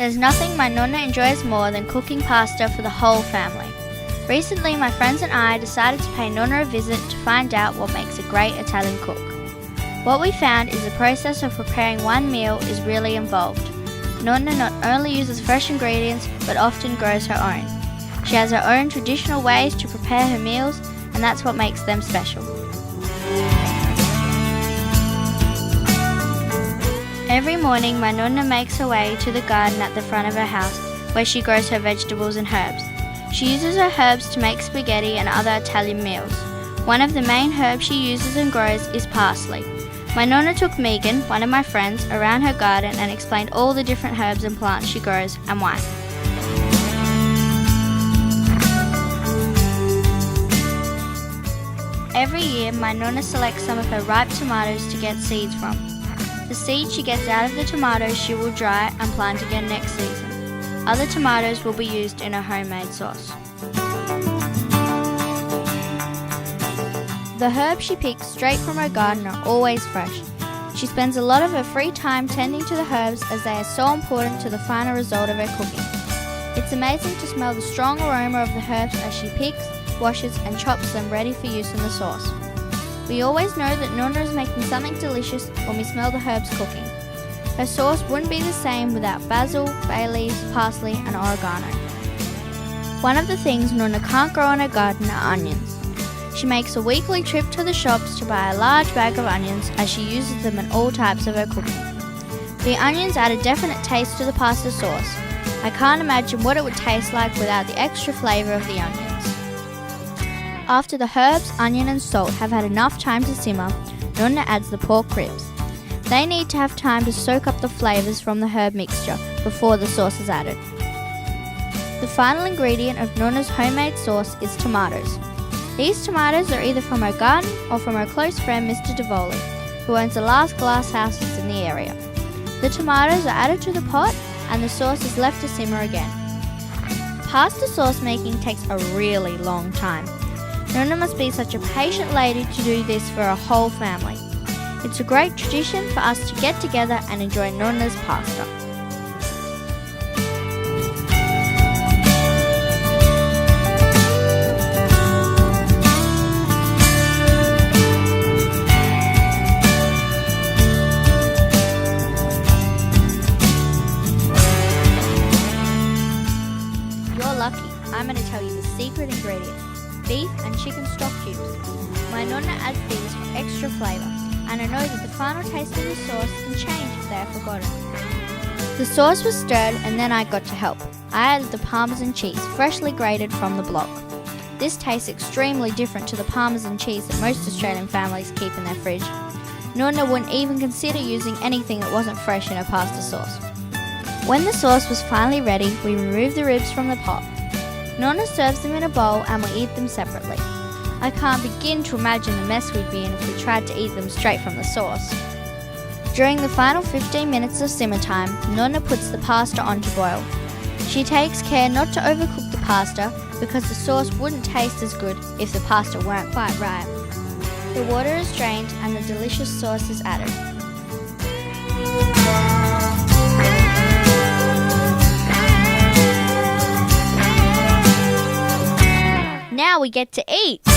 There's nothing my Nonna enjoys more than cooking pasta for the whole family. Recently, my friends and I decided to pay Nonna a visit to find out what makes a great Italian cook. What we found is the process of preparing one meal is really involved. Nonna not only uses fresh ingredients, but often grows her own. She has her own traditional ways to prepare her meals, and that's what makes them special. Every morning, my Nonna makes her way to the garden at the front of her house, where she grows her vegetables and herbs. She uses her herbs to make spaghetti and other Italian meals. One of the main herbs she uses and grows is parsley. My Nonna took Megan, one of my friends, around her garden and explained all the different herbs and plants she grows and why. Every year, my Nonna selects some of her ripe tomatoes to get seeds from. The seeds she gets out of the tomatoes she will dry and plant again next season. Other tomatoes will be used in a homemade sauce. The herbs she picks straight from her garden are always fresh. She spends a lot of her free time tending to the herbs as they are so important to the final result of her cooking. It's amazing to smell the strong aroma of the herbs as she picks, washes and chops them ready for use in the sauce. We always know that Nonna is making something delicious when we smell the herbs cooking. Her sauce wouldn't be the same without basil, bay leaves, parsley and oregano. One of the things Nonna can't grow in her garden are onions. She makes a weekly trip to the shops to buy a large bag of onions as she uses them in all types of her cooking. The onions add a definite taste to the pasta sauce. I can't imagine what it would taste like without the extra flavour of the onions. After the herbs, onion and salt have had enough time to simmer, Nonna adds the pork ribs. They need to have time to soak up the flavours from the herb mixture before the sauce is added. The final ingredient of Nonna's homemade sauce is tomatoes. These tomatoes are either from her garden or from her close friend Mr. Davoli, who owns the last glass houses in the area. The tomatoes are added to the pot and the sauce is left to simmer again. Pasta sauce making takes a really long time. Nonna must be such a patient lady to do this for a whole family. It's a great tradition for us to get together and enjoy Nonna's pasta. You're lucky. I'm going to tell you the secret ingredient. Beef and chicken stock cubes. My Nonna adds these for extra flavour, and I know that the final taste of the sauce can change if they are forgotten. The sauce was stirred and then I got to help. I added the Parmesan cheese, freshly grated from the block. This tastes extremely different to the Parmesan cheese that most Australian families keep in their fridge. Nonna wouldn't even consider using anything that wasn't fresh in her pasta sauce. When the sauce was finally ready, we removed the ribs from the pot. Nonna serves them in a bowl and we eat them separately. I can't begin to imagine the mess we'd be in if we tried to eat them straight from the sauce. During the final 15 minutes of simmer time, Nonna puts the pasta on to boil. She takes care not to overcook the pasta because the sauce wouldn't taste as good if the pasta weren't quite right. The water is drained and the delicious sauce is added. Now we get to eat!